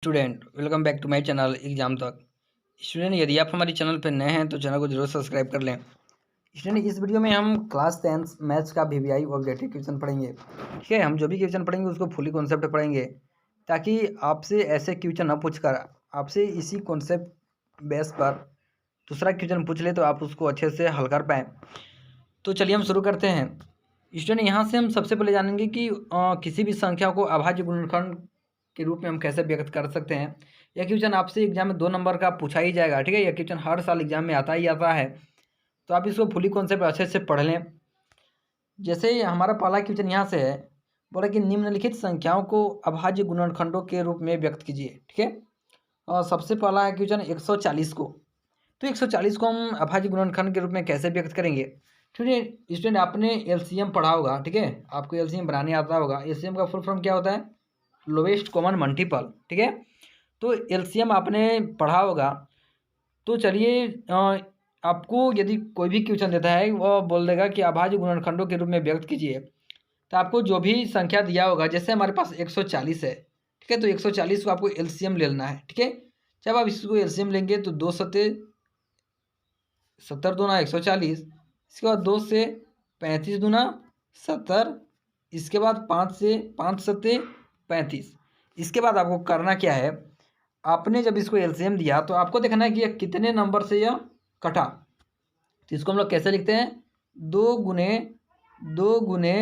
Student welcome back to my channel exam तक। Student यदि आप हमारे चैनल पर नए हैं तो चैनल को जरूर सब्सक्राइब कर लें। स्टूडेंट इस वीडियो में हम क्लास 10 मैथ्स का वीवीआई ऑब्जेक्टिव क्वेश्चन पढ़ेंगे। ठीक है, हम जो भी क्वेश्चन पढ़ेंगे उसको फुली कॉन्सेप्ट पढ़ेंगे ताकि आपसे ऐसे क्वेश्चन न पूछकर आपसे इसी कॉन्सेप्ट बेस पर दूसरा क्वेश्चन पूछ ले तो आप उसको अच्छे से हल कर पाएँ। तो चलिए हम शुरू करते हैं। स्टूडेंट यहाँ से हम सबसे पहले जानेंगे कि किसी भी संख्या को अभाज्य गुणनखंड के रूप में हम कैसे व्यक्त कर सकते हैं। यह क्वेश्चन आपसे एग्जाम में 2 नंबर का पूछा ही जाएगा। ठीक है, यह क्वेश्चन हर साल एग्जाम में आता ही आता है, तो आप इसको फुली कॉन्सेप्ट अच्छे से पढ़ लें। जैसे हमारा पहला क्वेश्चन यहाँ से है, बोला कि निम्नलिखित संख्याओं को अभाज्य गुणनखंडों के रूप में व्यक्त कीजिए। ठीक है, और सबसे पहला है क्वेश्चन 140 को। तो 140 को हम अभाज्य गुणनखंड के रूप में कैसे व्यक्त करेंगे। ठीक है स्टूडेंट, आपने एलसीएम पढ़ा होगा। ठीक है, आपको एलसीएम बनाने आता होगा। एलसीएम का फुल फॉर्म क्या होता है? Lowest common multiple. ठीक है, तो एलसीएम आपने पढ़ा होगा। तो चलिए आपको यदि कोई भी क्वेश्चन देता है वो बोल देगा कि अभाज्य गुणनखंडों के रूप में व्यक्त कीजिए, तो आपको जो भी संख्या दिया होगा, जैसे हमारे पास 140 है। ठीक है, तो 140 को आपको एलसीएम लेना है। ठीक है, जब आप इसको एलसीएम लेंगे तो 2 सत्ते 70 दूना 140, इसके बाद 2 से 35 दूना 70, इसके बाद 5 से 5 सत्ते 35। इसके बाद आपको करना क्या है, आपने जब इसको एलसीएम दिया तो आपको देखना है कि यह कितने नंबर से यह कटा। तो इसको हम लोग कैसे लिखते हैं? 2 गुने 2 गुने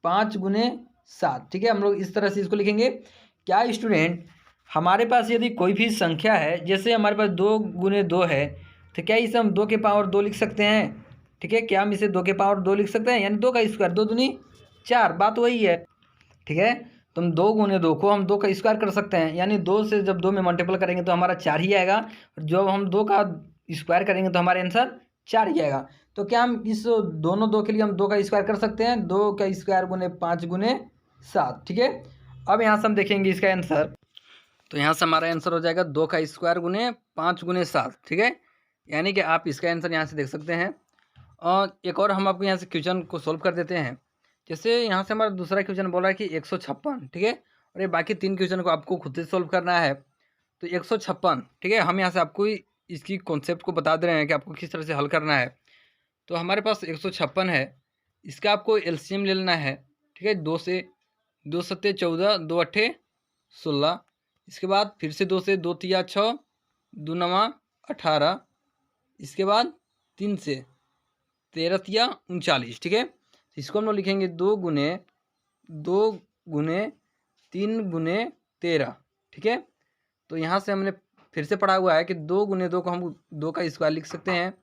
5 गुने 7। ठीक है, हम लोग इस तरह से इसको लिखेंगे। क्या स्टूडेंट, हमारे पास यदि कोई भी संख्या है, जैसे हमारे पास 2 गुने 2 है, तो क्या इसे हम 2 के पावर 2 लिख सकते हैं? ठीक है, क्या हम इसे 2 के पावर 2 लिख सकते हैं? यानी 2 का स्क्वायर, 2 दूनी 4, बात वही है। ठीक है, तो हम 2 गुने 2 को हम 2 का स्क्वायर कर सकते हैं, यानी 2 से जब 2 में मल्टीपल करेंगे तो हमारा 4 ही आएगा, और जब हम 2 का स्क्वायर करेंगे तो हमारा आंसर 4 ही आएगा। तो क्या हम इस दोनों 2 के लिए हम 2 का स्क्वायर कर सकते हैं? 2 का स्क्वायर गुने 5 गुने 7। ठीक है, अब यहाँ से हम देखेंगे इसका आंसर। तो यहाँ से हमारा आंसर हो जाएगा 2 का स्क्वायर गुने 5 गुने 7। ठीक है, यानी कि आप इसका आंसर यहाँ से देख सकते हैं। और एक और हम आपको यहाँ से क्वेश्चन को सोल्व कर देते हैं। जैसे यहाँ से हमारा दूसरा क्वेश्चन बोल रहा है कि 156। ठीक है, और ये बाकी 3 क्वेश्चन को आपको खुद से सोल्व करना है। तो 156, ठीक है, हम यहाँ से आपको इसकी कॉन्सेप्ट को बता दे रहे हैं कि आपको किस तरह से हल करना है। तो हमारे पास 156 है, इसका आपको एलसीएम ले लेना है। ठीक है, 2 से 2 सत्ते 14, 2 अट्ठे 16, इसके बाद फिर से 2 से 2 तिया 6, 2 नवा 18, इसके बाद 3 से 13 तिया 39। ठीक है, तो इसको हम लोग लिखेंगे 2 गुने 3 गुने 13। ठीक है, तो यहाँ से हमने फिर से पढ़ा हुआ है कि 2 गुने 2 को हम 2 का स्क्वायर लिख सकते हैं,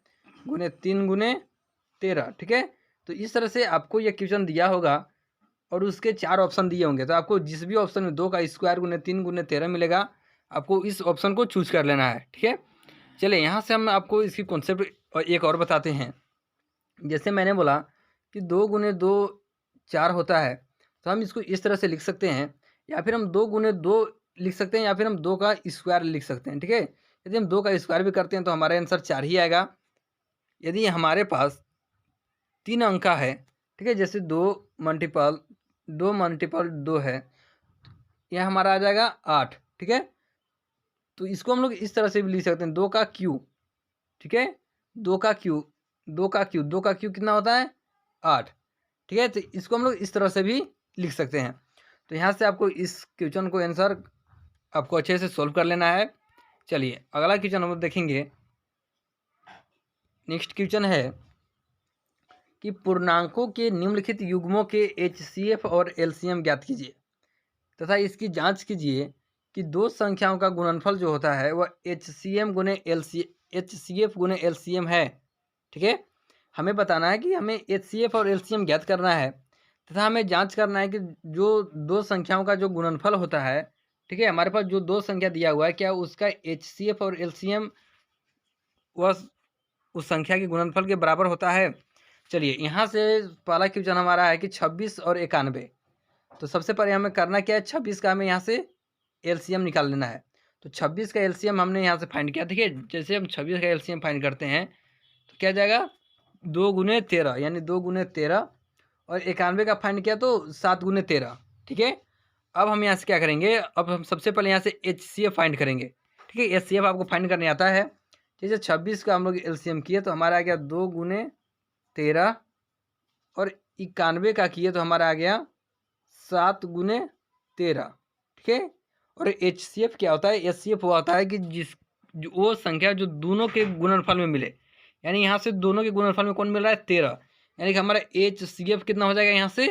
गुने 3 गुने 13। ठीक है, तो इस तरह से आपको यह क्वेश्चन दिया होगा और उसके 4 ऑप्शन दिए होंगे, तो आपको जिस भी ऑप्शन में 2 का स्क्वायर गुने 3 गुने 13 मिलेगा, आपको इस ऑप्शन को चूज कर लेना है। ठीक है, चलिए यहाँ से हम आपको इसकी कॉन्सेप्ट एक और बताते हैं। जैसे मैंने बोला कि 2 गुने 2 4 होता है, तो हम इसको इस तरह से लिख सकते हैं, या फिर हम 2 गुने 2 लिख सकते हैं, या फिर हम 2 का स्क्वायर लिख सकते हैं। ठीक है, यदि हम 2 का स्क्वायर भी करते हैं तो हमारा आंसर 4 ही आएगा। यदि हमारे पास 3 अंक का है, ठीक है, जैसे 2 मल्टीपल 2 है, यह हमारा आ जाएगा 8। ठीक है, तो इसको हम लोग इस तरह से भी लिख सकते हैं, 2 का क्यूब। ठीक है, 2 का क्यूब 2 का क्यूब 2 का क्यूब कितना होता है? 8। ठीक है, तो इसको हम लोग इस तरह से भी लिख सकते हैं। तो यहाँ से आपको इस क्वेश्चन को आंसर आपको अच्छे से सोल्व कर लेना है। चलिए अगला क्वेश्चन हम लोग देखेंगे। नेक्स्ट क्वेश्चन है कि पूर्णांकों के निम्नलिखित युग्मों के एचसीएफ और एलसीएम ज्ञात कीजिए तथा इसकी जांच कीजिए कि 2 संख्याओं का गुणनफल जो होता है वह एचसीएफ गुने एलसीएम है। ठीक है, हमें बताना है कि हमें एचसीएफ और एलसीएम ज्ञात करना है तथा हमें जांच करना है कि जो 2 संख्याओं का जो गुणनफल होता है, ठीक है, हमारे पास जो 2 संख्या दिया हुआ है, क्या उसका एचसीएफ और एलसीएम वह उस संख्या के गुणनफल के बराबर होता है। चलिए यहाँ से पहला क्वेश्चन हमारा है कि 26 और 91। तो सबसे पहले हमें करना क्या है, 26 का हमें यहाँ से एलसीएम निकाल लेना है। तो 26 का एलसीएम हमने यहाँ से फाइंड किया। ठीक है, जैसे हम 26 का एलसीएम फाइंड करते हैं तो क्या जाएगा, 2 गुने 13, यानी 2 गुने 13, और 91 का फाइंड किया तो 7 गुने 13। ठीक है, अब हम यहाँ से क्या करेंगे, अब हम सबसे पहले यहाँ से HCF फाइंड करेंगे। ठीक है, HCF आपको फाइंड करने आता है। जैसे 26 का हम लोग LCM किए तो हमारा आ गया 2 गुने 13 और 91 का किए तो हमारा आ गया 7 गुने 13। ठीक है, और HCF क्या होता है, HCF वो होता है कि वो संख्या जो दोनों के गुणनफल में मिले, यानी यहाँ से दोनों के गुणनफल में कौन मिल रहा है, 13, यानी कि हमारा HCF कितना हो जाएगा यहाँ से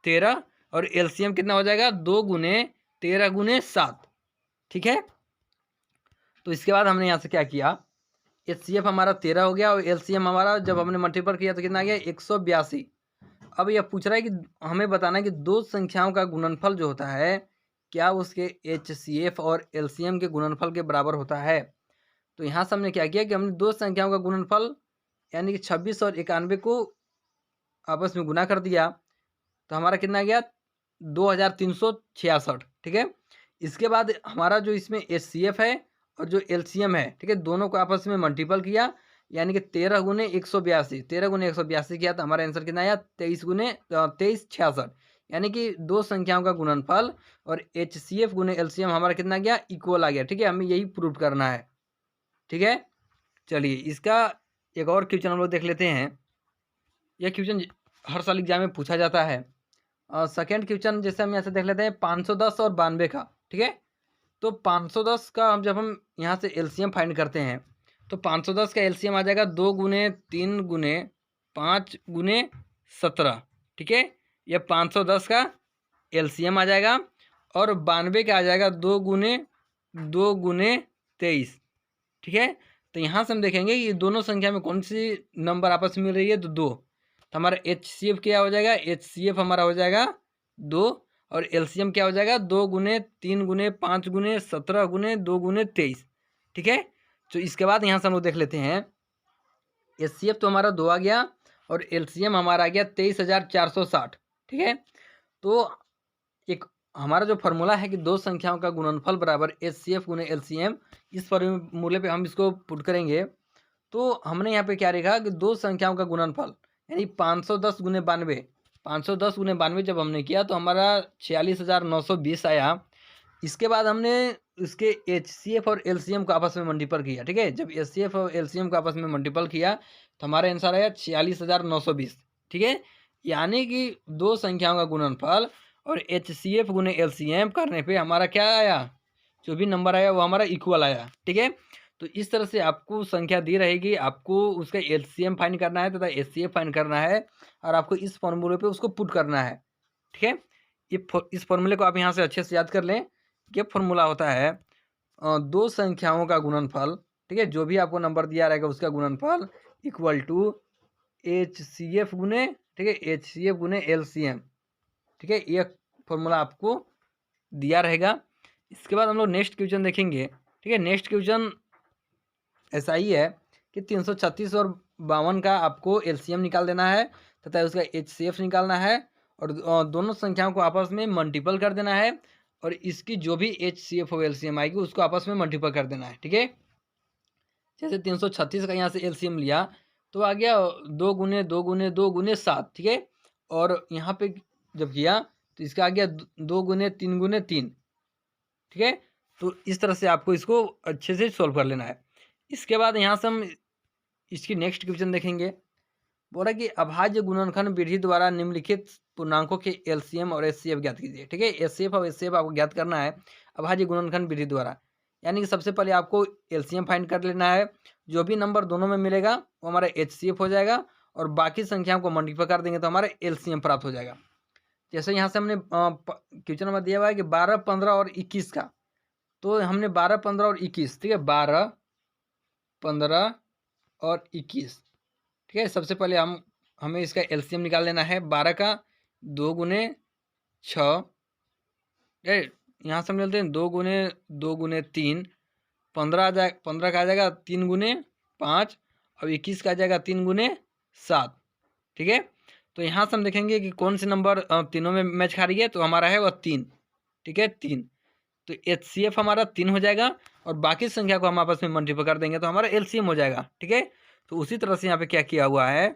13 और LCM कितना हो जाएगा 2 गुने 13 गुने 7। ठीक है, तो इसके बाद हमने यहाँ से क्या किया, HCF हमारा 13 हो गया और LCM हमारा जब हमने मल्टीपल किया तो कितना आ गया 182। अब यह पूछ रहा है कि हमें बताना है कि दो संख्याओं का गुणनफल जो होता है क्या उसके HCF और LCM के गुणनफल के बराबर होता है। तो यहाँ से हमने क्या किया कि हमने दो संख्याओं का गुणनफल यानी कि 26 और 91 को आपस में गुना कर दिया तो हमारा कितना गया 2366। ठीक है, इसके बाद हमारा जो इसमें HCF है और जो LCM है, ठीक है, दोनों को आपस में मल्टीपल किया यानी कि 13 गुने 182, 13 गुने 182 किया तो हमारा आंसर कितना आया 23 गुने 2366, यानी कि दो संख्याओं का गुणनफल और HCF गुने LCM हमारा कितना गया इक्वल आ गया। ठीक है, हमें यही प्रूव करना है। ठीक है, चलिए इसका एक और क्वेश्चन हम लोग देख लेते हैं। यह क्वेश्चन हर साल एग्जाम में पूछा जाता है। सेकेंड क्वेश्चन जैसे हम यहाँ से देख लेते हैं 510 और 92 का। ठीक है, तो 510 का जब हम यहाँ से LCM फाइंड करते हैं तो 510 का LCM आ जाएगा 2 गुने 3 गुने 5 गुने 17। ठीक है, यह 510 का LCM आ जाएगा और 92 का आ जाएगा 2 गुने 23। ठीक है, तो यहाँ से हम देखेंगे कि दोनों संख्या में कौन सी नंबर आपस में मिल रही है, तो 2। तो हमारा HCF क्या हो जाएगा, HCF हमारा हो जाएगा 2 और LCM क्या हो जाएगा 2 गुने 3 गुने 5 गुने 17 गुने 2 गुने 23। ठीक है, तो इसके बाद यहाँ से हम लोग देख लेते हैं HCF तो हमारा 2 आ गया और LCM हमारा आ गया 23,460। ठीक है, तो एक हमारा जो फार्मूला है कि दो संख्याओं का गुणनफल बराबर HCF गुने LCM, इस फार्मूले पे हम इसको पुट करेंगे तो हमने यहाँ पे क्या लिखा कि दो संख्याओं का गुणनफल यानी 510 गुने 92, 510 गुने 92 जब हमने किया तो हमारा 46,920 आया। इसके बाद हमने इसके HCF और LCM को आपस में मल्टीपल किया। ठीक है, जब HCF और LCM को आपस में मल्टीपल किया तो हमारा आंसर आया 46,920। ठीक है, यानी कि दो संख्याओं का गुणनफल और HCF गुने LCM करने पे हमारा क्या आया, जो भी नंबर आया वो हमारा इक्वल आया। ठीक है, तो इस तरह से आपको संख्या दी रहेगी, आपको उसका LCM फाइंड करना है तथा HCF फाइंड करना है और आपको इस फॉर्मूले पे उसको पुट करना है। ठीक है, इस फॉर्मूले को आप यहाँ से अच्छे से याद कर लें। ये फॉर्मूला होता है दो संख्याओं का गुणनफल, ठीक है, जो भी आपको नंबर दिया रहेगा उसका गुणनफल इक्वल टू HCF गुने, ठीक है, HCF गुने LCM। ठीक है, ये फॉर्मूला आपको दिया रहेगा। इसके बाद हम लोग नेक्स्ट क्वेश्चन देखेंगे। ठीक है, नेक्स्ट क्वेश्चन ऐसा ही है कि 336 और 52 का आपको LCM निकाल देना है तथा उसका HCF निकालना है और दोनों संख्याओं को आपस में मल्टीपल कर देना है और इसकी जो भी HCF और LCM आएगी उसको आपस में मल्टीपल कर देना है। ठीक है, जैसे 336 का यहाँ से LCM लिया तो आ गया 2 गुने 2 गुने 2 गुने 7। ठीक है, और यहाँ पे जब किया तो इसका आ गया 2 गुने 3 गुने 3। ठीक है, तो इस तरह से आपको इसको अच्छे से सॉल्व कर लेना है। इसके बाद यहाँ से हम इसकी नेक्स्ट क्वेश्चन देखेंगे। बोला कि अभाज्य गुणनखंड विधि द्वारा निम्नलिखित पूर्णांकों के LCM और HCF ज्ञात कीजिए। ठीक है, HCF और HCF आपको ज्ञात करना है अभाज्य गुणनखंड विधि द्वारा, यानी कि सबसे पहले आपको LCM फाइंड कर लेना है। जो भी नंबर दोनों में मिलेगा वो हमारा HCF हो जाएगा और बाकी संख्याओं को मल्टीप्लाई कर देंगे तो हमारा LCM प्राप्त हो जाएगा। जैसे यहाँ से हमने क्वेश्चन नंबर दिया हुआ है कि 12, 15 और 21 का, तो हमने 12, 15 और 21, ठीक है, 12, 15 और 21। ठीक है, सबसे पहले हमें इसका LCM निकाल लेना है। 12 का 2 गुने 6, यहाँ से हम लेते हैं 2 गुने 2 गुने 3, 15 का आ जाएगा 3 गुने 5 और 21 का आ जाएगा 3 गुने 7। ठीक है, तो यहाँ से हम देखेंगे कि कौन से नंबर तीनों में मैच खा रही है, तो हमारा है वह 3। ठीक है, 3, तो HCF हमारा 3 हो जाएगा और बाकी संख्या को हम आपस में मल्टीप्लाई कर देंगे तो हमारा LCM हो जाएगा। ठीक है, तो उसी तरह से यहाँ पे क्या किया हुआ है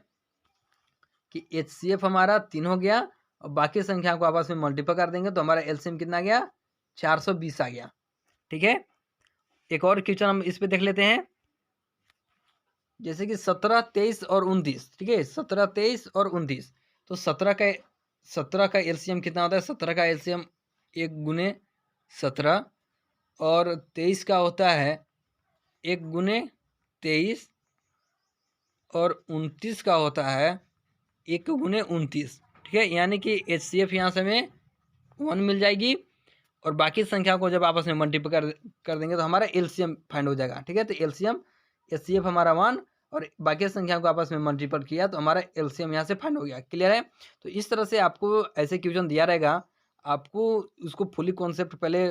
कि HCF हमारा 3 हो गया और बाकी संख्या को आपस में मल्टीपल कर देंगे तो हमारा एलसीएम कितना आ गया, 420 आ गया। ठीक है, एक और क्वेश्चन हम इस पे देख लेते हैं, जैसे कि 17, 23 और 29। ठीक है, 17, 23 और 29। तो 17 का एलसीएम कितना होता है, 17 का एलसीएम 1 गुने 17, और 23 का होता है 1 गुने 23, और 29 का होता है 1 गुने 29। ठीक है, यानी कि HCF यहाँ से हमें 1 मिल जाएगी, और बाकी संख्या को जब आपस में मल्टीप्लाई कर देंगे तो हमारा एलसीएम फाइंड हो जाएगा। ठीक है, तो एलसीएम HCF हमारा 1 और बाकी संख्या को आपस में मल्टीपल किया तो हमारा एलसीएम यहाँ से फाइंड हो गया। क्लियर है? तो इस तरह से आपको ऐसे क्वेश्चन दिया रहेगा, आपको उसको फुली कॉन्सेप्ट पहले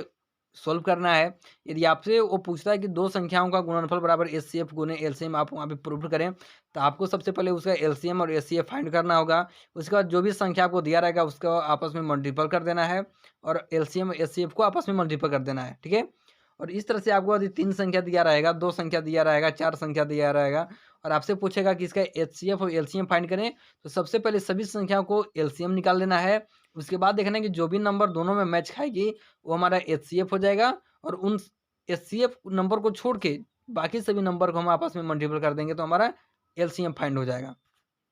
सॉल्व करना है। यदि आपसे वो पूछता है कि दो संख्याओं का गुणनफल बराबर HCF गुने एलसीएम, आप वहाँ पे प्रूफ करें, तो आपको सबसे पहले उसका एलसीएम और HCF फाइंड करना होगा। उसके बाद जो भी संख्या आपको दिया रहेगा उसको आपस में मल्टीपल कर देना है, और एलसीएम HCF को आपस में मल्टीपल कर देना है। ठीक है, और इस तरह से आपको यदि 3 संख्या दिया रहेगा, 2 संख्या दिया रहेगा, 4 संख्या दिया रहेगा, और आपसे पूछेगा कि इसका HCF और एलसीएम फाइंड करें, तो सबसे पहले सभी संख्याओं को एलसीएम निकाल लेना है। उसके बाद देखना है कि जो भी नंबर दोनों में मैच खाएगी वो हमारा HCF हो जाएगा, और उन HCF नंबर को छोड़ के बाकी सभी नंबर को हम आपस में मल्टीपल कर देंगे तो हमारा एलसीएम फाइंड हो जाएगा।